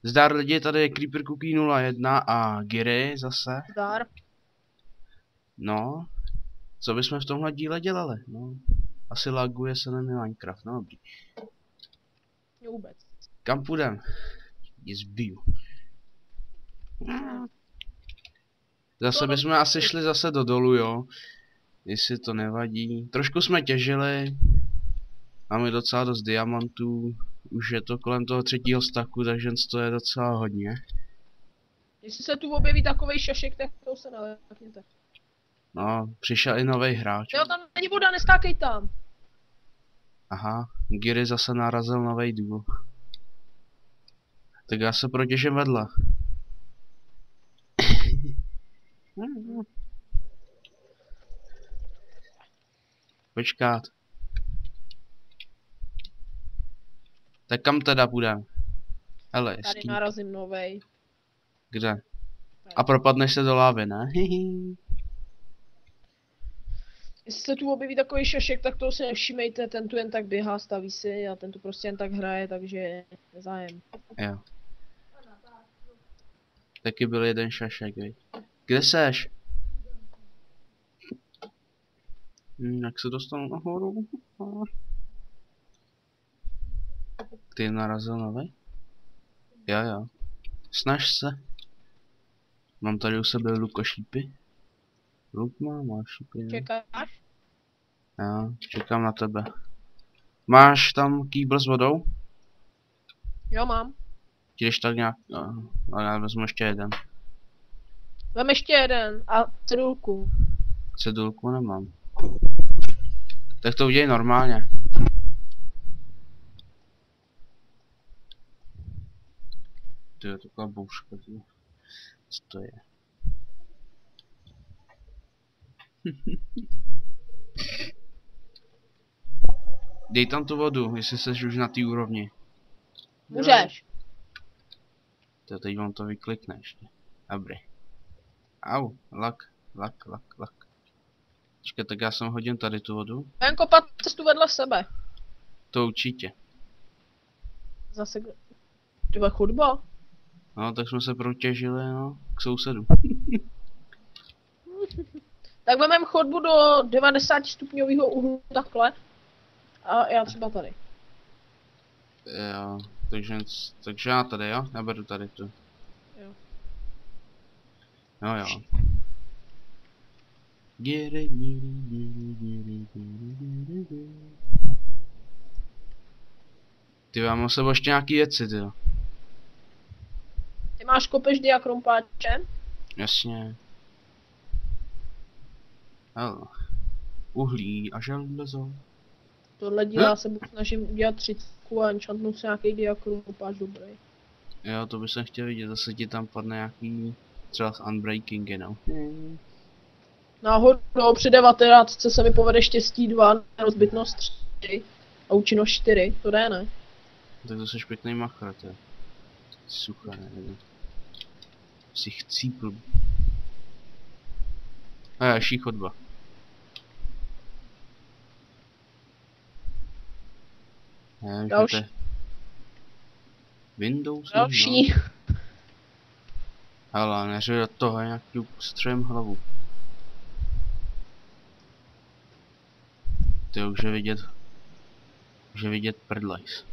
Zdar lidi, tady je Creeper Cookie 01 a Giri zase. Zdar. No, co bychom v tomhle díle dělali? No, asi laguje se na Minecraft, no dobrý. Vůbec. Kam půjdem? Je zbiju. Zase bychom asi šli zase do dolu, jo. Jestli to nevadí. Trošku jsme těžili. Máme docela dost diamantů. Už je to kolem toho 3. staku, takže to je docela hodně. Jestli se tu objeví takovej šašek, tak to se nalekněte. No, přišel i nový hráč. Jo, tam není voda, neskákej tam. Aha, Giri zase narazil nový duo. Tak já se protěžím vedle. Počkat. Tak kam teda půjdeme? Hele, Tady narazím novej. Kde? A propadneš se do lávy, ne? Jestli se tu objeví takový šašek, tak toho si nevšímejte, ten tu jen tak běhá, staví si a ten tu prostě jen tak hraje, takže nezájem. Jo. Taky byl jeden šašek, viď? Kde seš? Jak se dostanu nahoru? Ty narazil nový? Jo. Snaž se. Mám tady u sebe lukošípy. Luk mám šípy. Čekáš? Jo, čekám na tebe. Máš tam kýbl s vodou? Jo, mám. Když tak nějak... No, já vezmu ještě jeden. Vem ještě jeden a cedulku. Cedulku nemám. Tak to udělej normálně. To je taková bouřka. Co to je? Dej tam tu vodu, jestli jsi už na té úrovni. Můžeš. To teď on to vyklikne ještě. Dobrý. Au, lak. Počkej, tak já jsem hodím tady tu vodu. Jen kopat cestu vedle sebe. To určitě. Zase... Tyba chudba. No, tak jsme se protěžili, no, k sousedu. Tak vemem chodbu do 90 stupňového úhlu takhle. A já třeba tady. Jo, takže já tady, jo? Já beru tady tu. Jo. Jo. Ty já mám sebou ještě nějaký věci, ty. Ty máš kopež diakrompáče? Jasně. Hele. Uhlí a železo. Tohle díla se budu snažím udělat 30 a enchantnout se nějaký diakrompáč dobrý. Jo, to bych se chtěl vidět, zase ti tam padne nějaký třeba z Unbreaking, no. Náhodou při 19 se mi povede štěstí 2, rozbitnost 3 a účinnost 4, to jde, ne? Tak to jsi pěkný machr, to je. Sucha, nevím. Si chcípl. A další chodba. Další. Windows. Další. No. Hele, neři do toho nějaký střem hlavu. Ty už je vidět prdlajs.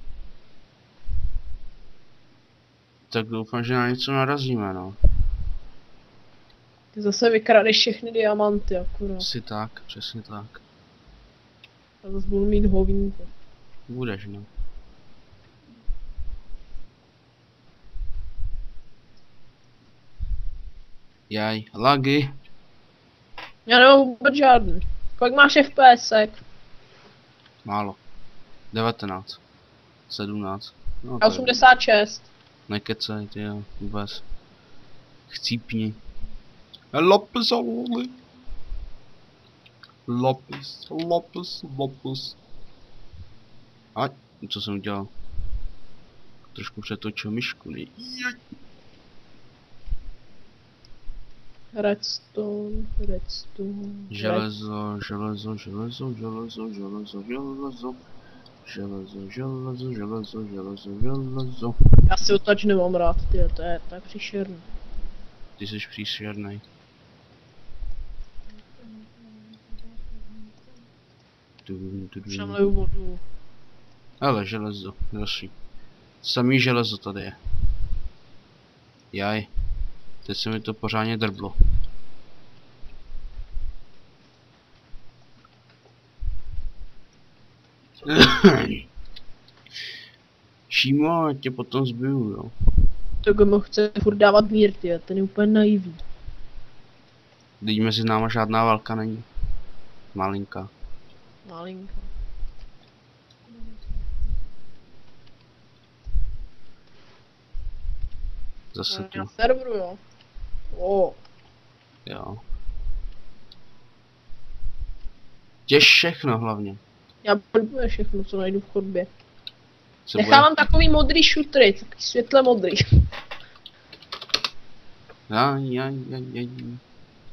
Tak doufám, že na něco narazíme, no. Ty zase vykradeš všechny diamanty, akurát. Asi tak, přesně tak. A zase budu mít hovínko. Budeš, no. Jaj, lagy. Já nemám vůbec žádný. Kolik máš FPSek? Málo. 19. 17. No, Já 86. Nekecej, ty jo, vůbec. Chcípni. Lopezoli. Lopez. A, co jsem udělal? Trošku přetočil myšku, ne? Redstone. Železo. Železo, železo, železo, železo, železo. Já si otač nemám rád, to je příšerný. Ty jsi příšernej. Přemleju vodu. Ale železo, další. Samý železo tady je. Jaj. Teď se mi to pořádně drblo. Šímo, já tě potom zbiju, jo. Tak mu chce furt dávat mír, ten je úplně naivní. Teď mezi náma žádná válka není. Malinká. Malinka. Zase tu. Na serveru, jo. O. Jo. Těž všechno hlavně. Já blbuje všechno, co najdu v chodbě. Co Nechávám takový modrý šutry, takový světle modrý. Jaj.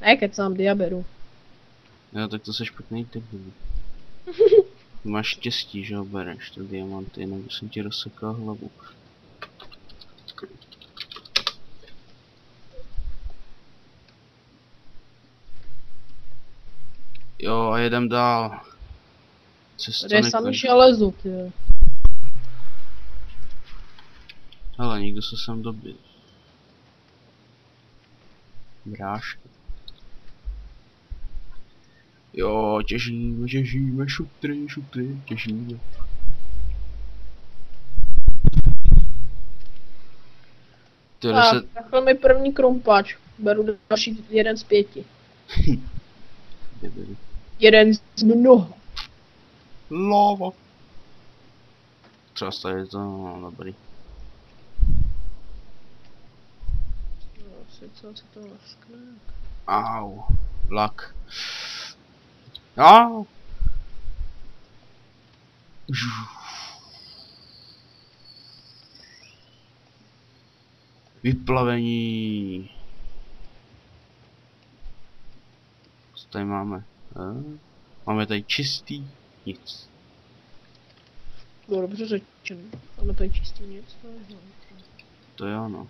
Ne, kecám, diaberu. Jo, tak to se špatný typ. Máš štěstí, že ho bereš, ty diamanty, jinak by jsem ti rozsekal hlavu. Jo, a jedem dál. Cesta Tady je samý železo, ty. Hele, někdo se sem dobil. Brášky. Jo, těžíme, šutry, těžíme. Tak, takhle mi první krumpáč. Beru další 1 z 5. Jeden z mnoha. Lava. Třeba tady to, no, dobrý. Co to laskne? Au, lak. Au. Vyplavení. Co tady máme? Máme tady čistý nic. Bylo dobře řečeno. Máme tady čistý nic. To jo, no.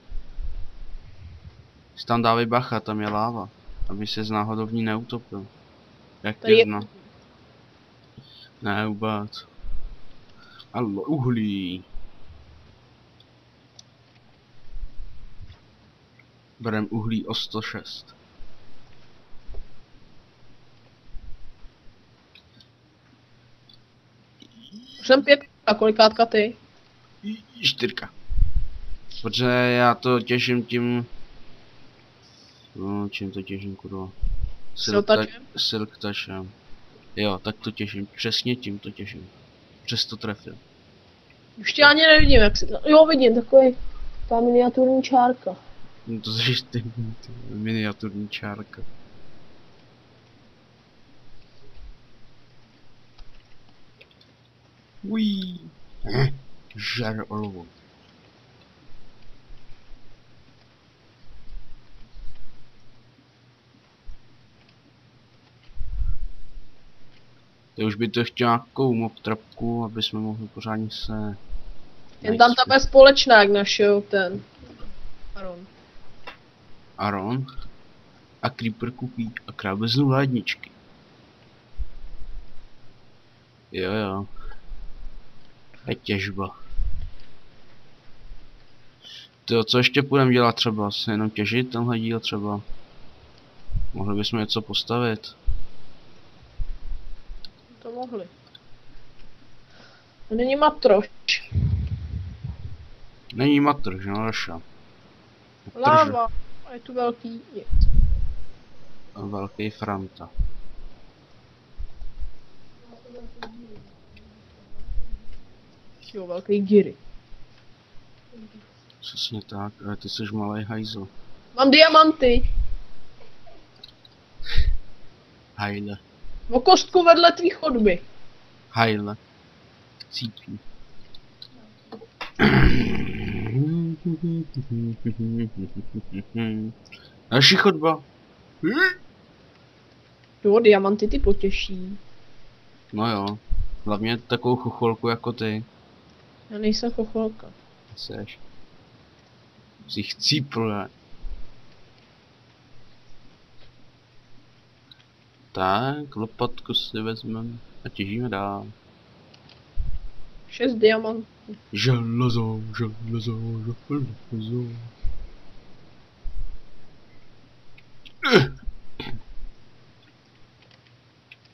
Tam dávej bacha, tam je láva. Aby se z náhodou v ní neutopil. Jak tě zna. Ne, vůbec. Allo, uhlí. Berem uhlí o 106. Jsem 5, a kolikátka ty? 4. Protože já to těším tím... No, čím to těším, kurva? Silk touchem. Jo, tak to těším. Přesně tím to těším. Přes to trefil. Už tě ani nevidím, jak si to... Jo, vidím, takový... Ta miniaturní čárka. No to jsi ty miniaturní čárka. Ují. Žar olovo. To už by to chtěl nějakou mob trapku, aby jsme mohli pořádně se... Jen tam ta společnák našel ten... Aron. A Creeper kupí a krábeznu ledničky. Jo. Je těžba. To co ještě půjdeme dělat třeba? Se jenom těžit tenhle díl třeba? Mohli bychom něco postavit? To mohli. To není matroš. Není matroš, no Raša. Láva. A je tu velký nic. Velký Franta. Jo, velký Giry. Přesně tak, ale ty jsi malej hajzl. Mám diamanty. Hajle. O kostku vedle tvý chodby. Hajle. Cítí. Další chodba. Jo, diamanty ty potěší. No jo. Hlavně takovou chocholku jako ty. Já nejsem chocholka. Seš. Si chcípl, ne? Tak, lopatku si vezmeme a těžíme dál. 6 diamantů. Železo, železo, železo.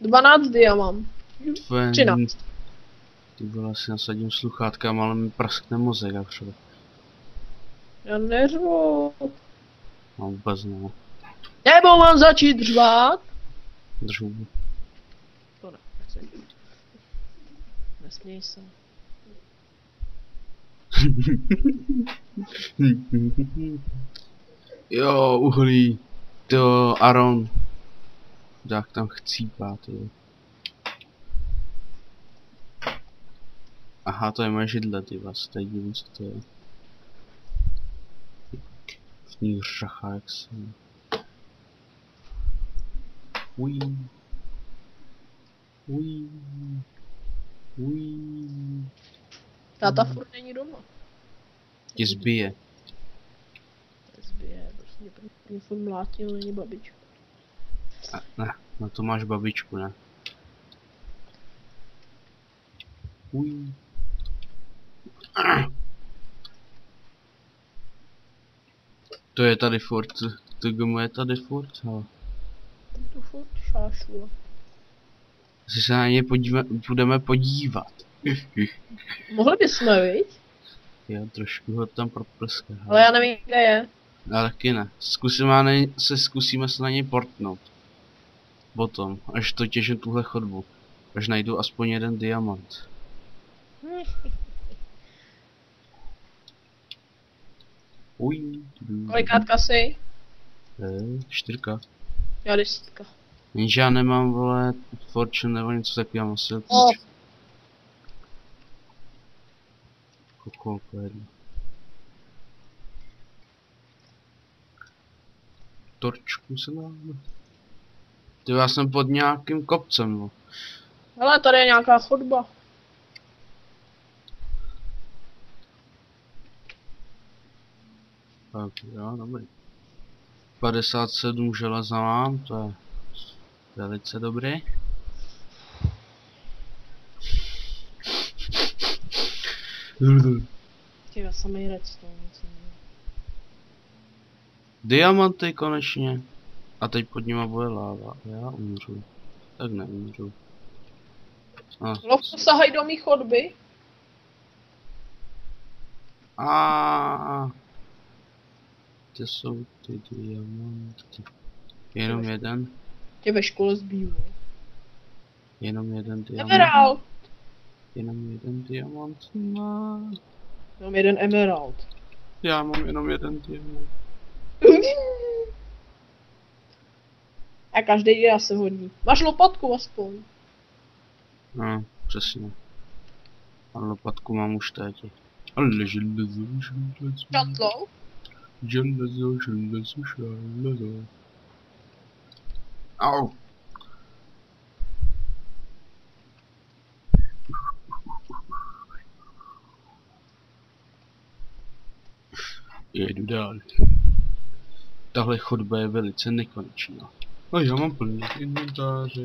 12 diamant. 13. Ty vole, si nasadím sluchátka, ale mi praskne mozek a všude. Já neřvu. No vůbec ne. Nebo mám začít řvát? Držu. To nechci. Nesměj se. Jo, uhlí. To Aron. Jak tam chcípá, ty. Aha, to je moje židle, ty vás, teď divím, co to je. V ní řacha, jak se... Ují. Ují. Ují. Táta furt není doma. Tě zbije. Zbije, prostě mě furt mlátil, není babička. Ne, na to máš babičku, ne? Ují. To je tady furt, to GM je tady furt, ale... Tam tu furt šášu. Asi se na ně budeme podívat. Mohli bychom, viď? Já trošku ho tam proprská. Ale já nevím, kde je. Já taky ne. Zkusíme se na něj portnout. Potom, až to těžím tuhle chodbu. Až najdu aspoň jeden diamant. Uj. Kolikátka jsi? 4. Já 10. Jenže já nemám, vole, fortune nebo něco takového, mám si Kokolko jedno. Torčku se máme. Ty, já jsem pod nějakým kopcem, no. Hele, tady je nějaká chodba. Tak, jo, dobrý. 57 železa mám, to je velice dobrý. Těva samej redstone. Diamanty konečně. A teď pod nima bude láva. Já umřu. Tak neumřu. Lovku, sahaj do mý chodby. Ty jsou ty diamanty. Jenom jeden. Tě ve škole zbývá. Jenom jeden diamant. Emerald. Jenom jeden diamant. No. Mám jeden emerald. Já mám jenom jeden diamant. A každý den se hodí. Máš lopatku aspoň. No, přesně. A lopatku mám už teď. Ale železo. Čatlou? Železo. Au. Jedu dál. Tahle chodba je velice nekonečná. A já mám plný inventáře.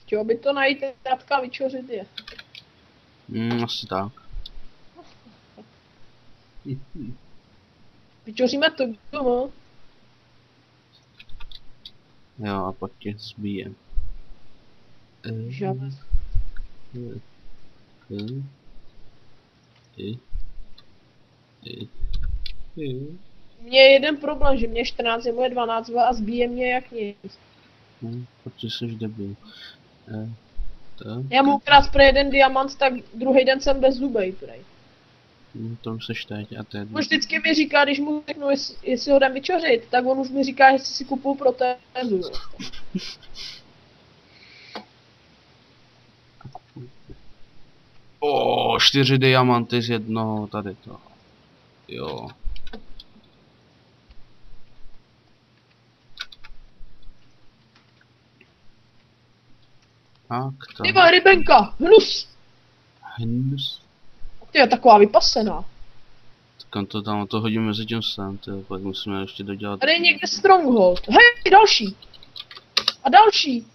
Chtěl by to najít tátka a vyčořit je. Asi tak. Vyčoříme to, no. Jo, a pak tě zbijem. Žádné. Mě je jeden problém, že mě 14 je moje 12 a zbíje mě jak nic. Protože jsi debil. Já mu krát pro jeden diamant, tak druhý den jsem bez zubej, prej. To už seš teď a teď. On vždycky mi říká, když mu řeknu, jestli ho jdem vyčořit, tak on už mi říká, jestli si kupuju protézu. O, 4 diamanty z jednoho, tady to. Jo. Tak to. Ty vole, rybenka, hnus. Hnus. Ty je taková vypasená. Kam to tam, to hodím mezi tím sem, tyjo, pak musíme ještě dodělat. Tady je někde stronghold. Hej, další. A další.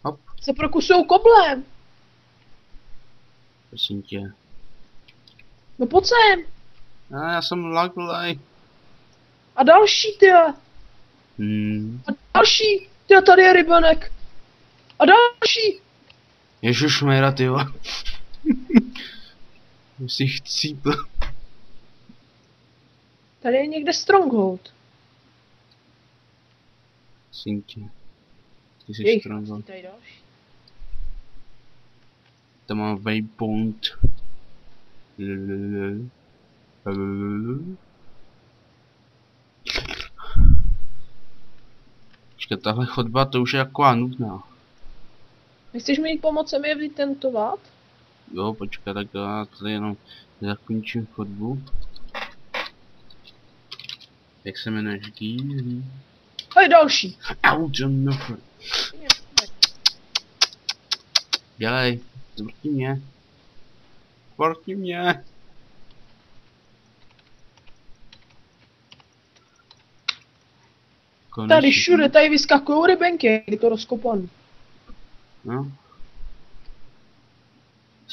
Hop. Se prokusujou koblem. Prosím tě. No pojď sem. A já jsem laglej. A další, ty. A další. Ty, tady je rybenek. A další. Ježišmejra, tyjo. Jsi chcípl. Tady je někde stronghold. Prosím tě. Ty jsi Jejich, strongol. tady další. Tam mám waypoint. Počkej, tahle chodba to už je taková nudná. Nechceš mi pomoct sem je vytentovat? Jo, počkej, tak já tady jenom zakončím chodbu. Jak se jmenuješ? Gíří? Hej, další. Auto nofer. Dělej, zvrtni mě. Zvrtni mě. Konečně. Tady všude, tady vyskakují rybenky, je to rozkopaný. No.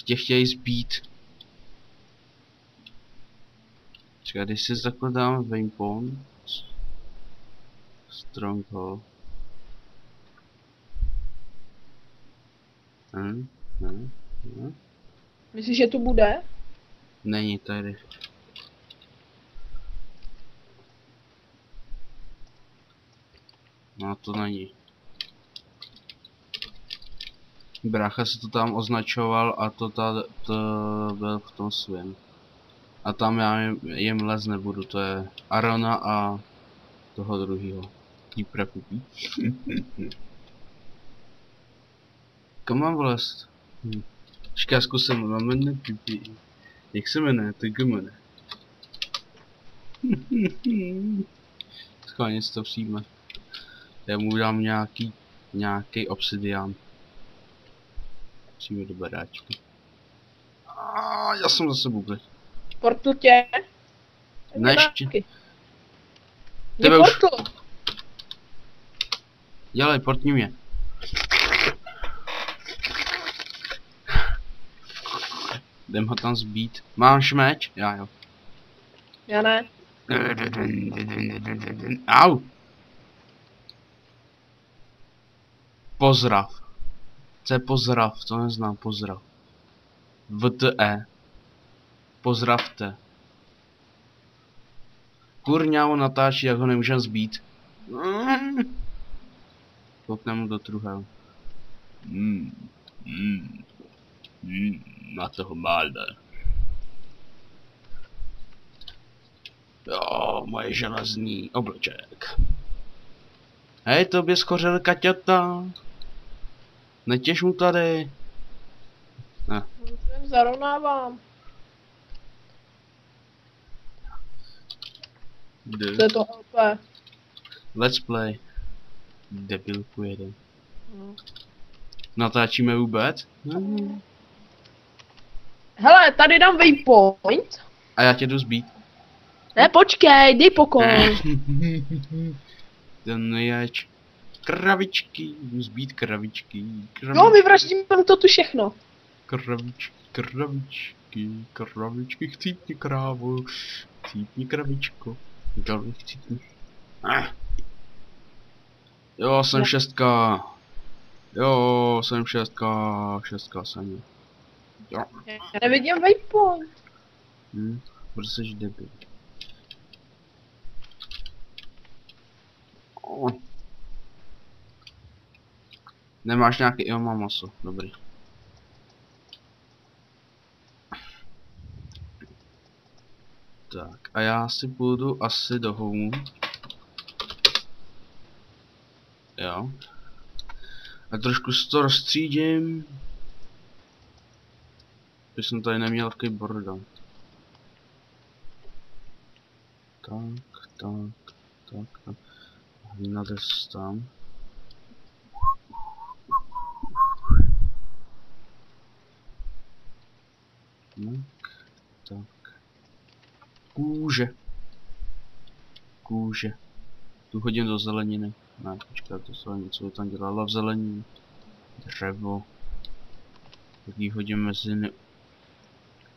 Tě chtějí zbít. Čekaj, když si zakladám waypoint. Stronghold. Myslíš, že to bude? Není tady. No to není. Brácha se to tam označoval a to byl v tom svém. A tam já jim les nebudu, to je Arona a toho druhýho. Deep Repupí. Kam mám vlest? Počkej, já zkusím, máme pipi. Jak se jmenuje? To jmenuje. Schválně si to přijme. Já mu dám nějaký obsidian. Přijme do baráčky. Já jsem zase bubli. Portl tě? Neště. Je Tebe už. portl. Dělej, portni mě. Jdem ho tam zbít. Máš meč? Já jo. Já ne. Au! Pozdrav. Co je pozdrav? To neznám, pozdrav. VTE. Pozdravte. Kurňa, on natáčí, jak ho nemůžem zbít. Koukneme mu do druhého. Na toho mále. Jo, moje železný obleček. Hej, tobě schořel kaťata. Netěž mu tady. Ne. Jen zarovnávám. Co je to HP? Let's play. Debilku jeden. No. Natáčíme vůbec? Hele, tady dám waypoint. A já tě jdu zbít. Ne, počkej, dej pokoj. Ten neječ. Kravičky, jdu zbít kravičky. Jo, vyvraždíme to tu všechno. Kravičky, chcípni krávu. Chcípni kravičko. Dělej, chcípni. Jo, jsem šestka. Jo, jsem šestka jsem. Jo. Já nevidím waypoint. Protože jsi debil. Nemáš nějaký, jo, mám maso, dobrý. Tak, a já si půjdu asi do homu. Jo. A trošku si to rozstřídím. Když jsem tady neměl takový bordel. Tak. Hlína des tam. Tak. Kůže. Kůže. Tu hodím do zeleniny. Ne, počkat, to zeleniny, co by tam dělala v zelení. Dřevo. Tak ji hodím mezi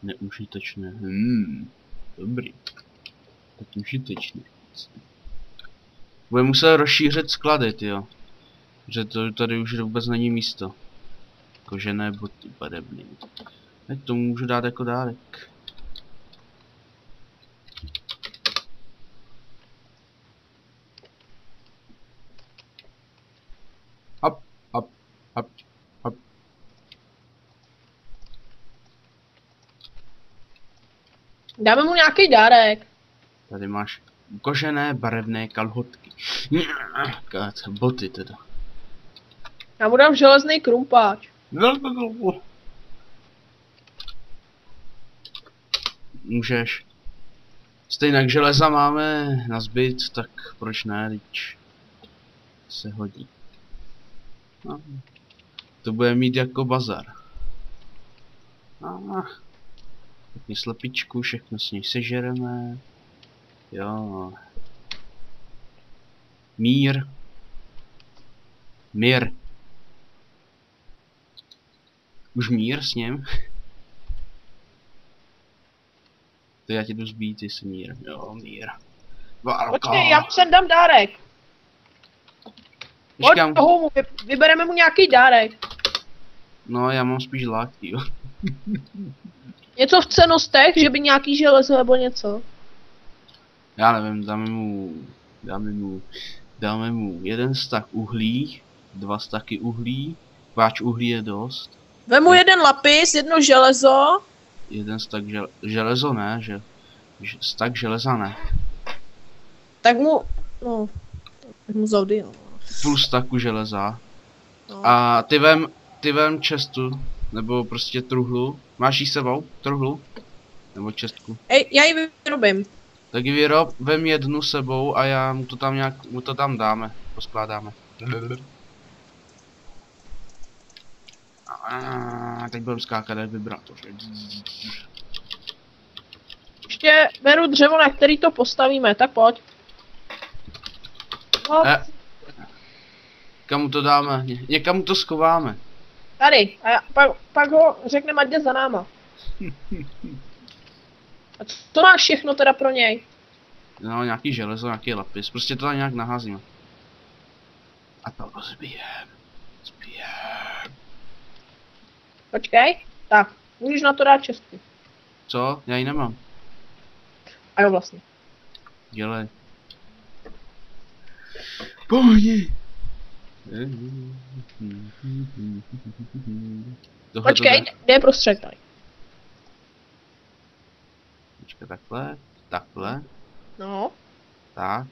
neužitečné. Dobrý. Tak užitečný. Bude muset rozšířit sklady, jo. Že to tady už vůbec není místo. Kožené boty, barevný. Teď to můžu dát jako dárek. Hop, hop, hop, hop. Dáme mu nějaký dárek. Tady máš kožené barevné kalhotky. Boty teda. Já mu dám železný krumpáč. Můžeš. Stejně železa máme na zbyt, tak proč ne, teď se hodí. No. To bude mít jako bazar. Taky slepičku, všechno s ní sežereme. Jo. Mír. Mír. Už mír s ním? To já ti jdu zbít, jestli mír. Jo, mír. Válka. Počkej, já mu sem dám dárek. Pojď toho mu, vybereme mu nějaký dárek. No, já mám spíš látky, jo. Něco v cenostech, že by nějaký železo nebo něco. Já nevím, dáme mu 1 stack uhlí, 2 stacky uhlí, páč uhlí je dost. Vemu 1 lapis, 1 železo. 1 stack železo ne, stack železa ne. Tak mu, no, tak mu zaudy, no. Půl stacku železa. No. A ty vem čestu, nebo prostě truhlu. Máš jí sebou? Truhlu? Nebo čestku? Ej, já ji vyrobím. Tak ji vyrob, vem 1 sebou a já mu to tam dáme, poskládáme. Teď budeme skákat jak vibrátor. Ještě beru dřevo, na který to postavíme, tak pojď. Kamu to dáme? Někam to schováme. Tady, a pak ho řekneme, ať jde za náma. A co máš všechno teda pro něj? No, nějaký železo, nějaký lapis, prostě to tam nějak naházíme. A to zbijem. Počkej, tak, můžeš na to dát čestku. Co? Já ji nemám. A jo, vlastně. Dělej. Pohni! Počkej, kde je prostřed tady? Počkej, takhle. No. Tak.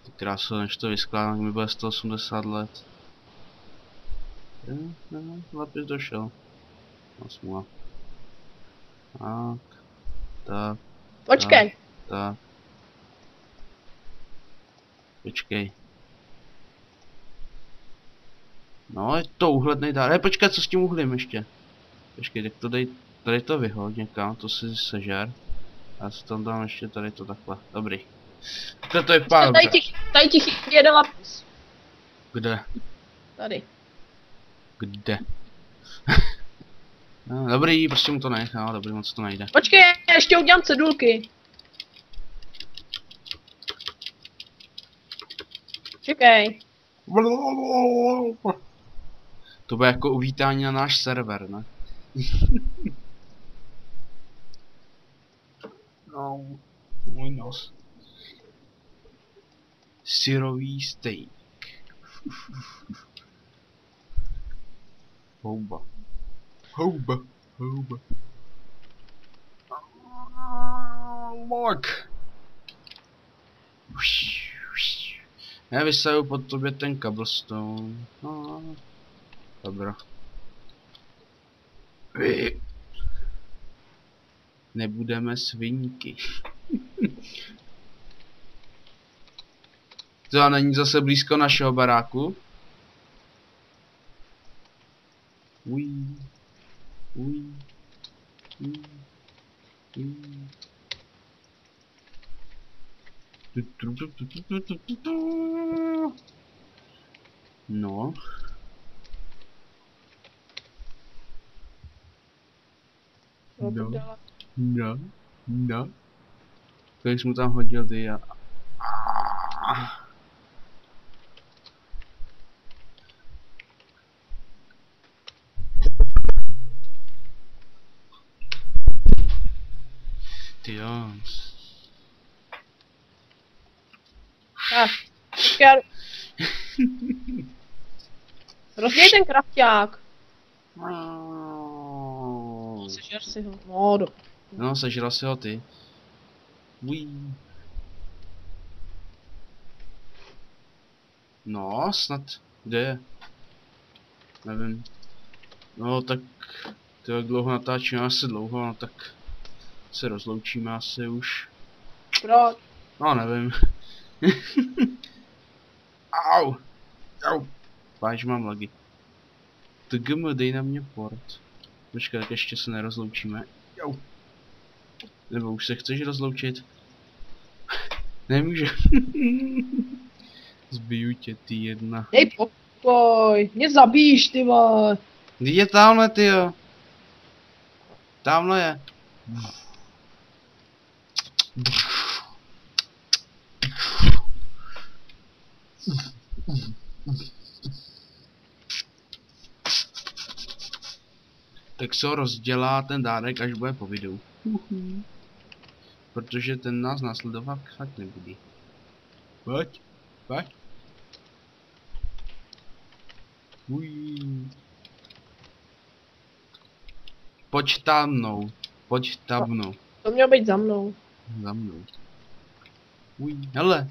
Ty krásu, než to vyskládám, mi bude 180 let. Lapis došel. No smůla. Tak. Počkej. Tak. Počkej. No, je to úhlednej dár. Počkej, co s tím uhlím ještě? Počkej, tak to dej, tady to vyhoď někam, to si sežer. Já si tam dám ještě tady to takhle. Dobrý. To je pár. Tady ti chybí 1 lapis. Kde? Tady. Kde? No, dobrý, prostě mu to nechá, dobrý, moc to nejde. Počkej, ještě udělám cedulky. Čekej. To bude jako uvítání na náš server, ne? No, můj nos. Syrový steak. Houba. Look. Já vysaju pod tobě ten cobblestone. No, dobrá. Nebudeme svinky. To není zase blízko našeho baráku? No. No. No. No. Když jsi mu tam hodil ty a... Ty jo. Rozděj ten krafťák. Sežer si ho. No, do. No, sežral si ho ty. No, snad. Kde je? Nevím. No, tak... To jak dlouho natáčíme, asi dlouho, no tak... Se rozloučíme asi už. Proč? No, nevím. Au! Au! Páč, mám lagy. TGM, dej na mě port. Počkej, tak ještě se nerozloučíme. Jau. Nebo už se chceš rozloučit? Nemůže. Zbiju tě, ty jedna. Dej pokoj, mě zabíš, ty vole. Kdy je tamhle, tyjo? Tamhle je. Tak se ho rozdělá ten dárek, až bude po videu. Protože ten nás následovat fakt nebude. Pojď, pojď. Pojď tam mnou. Pojď tam mnou. To mělo být za mnou. Za mnou. Hele.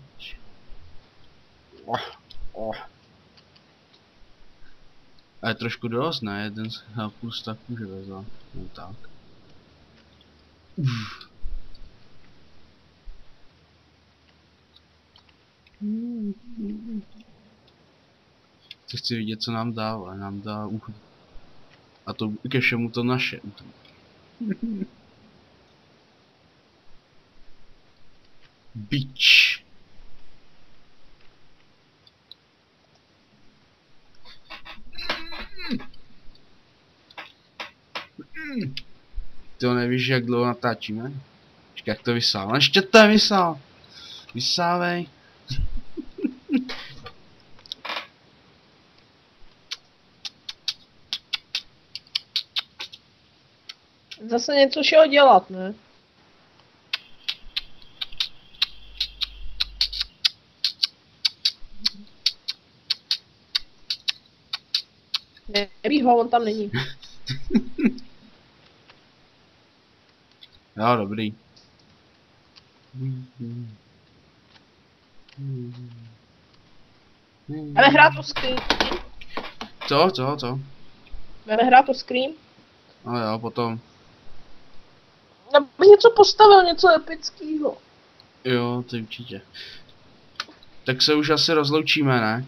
A je trošku dost, ne? Jeden z plus tak může vezat. No tak. Chci vidět, co nám dá, ale nám dá uhlí. A to ke všemu to naše uhlí. Bitch. To nevíš, jak dlouho natáčíme? Počkej, jak to vysál. Ještě to je vysál. Vysávej. Zase něco šel dělat, ne? Nebí ho, on tam není. Jo, dobrý. Jdeme hrát o Scream. Co? Jdeme hrát o Scream. No jo, potom. Abych něco postavil, něco epického. Jo, to určitě. Tak se už asi rozloučíme, ne?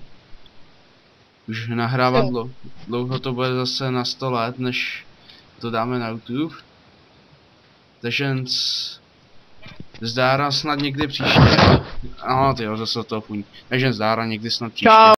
Už nahrávat dlouho to bude zase na 100 let, než to dáme na YouTube. Takže zdára snad někdy příště. Ano, tyjo, zase to fuň. Takže zdára někdy snad příště. Čau.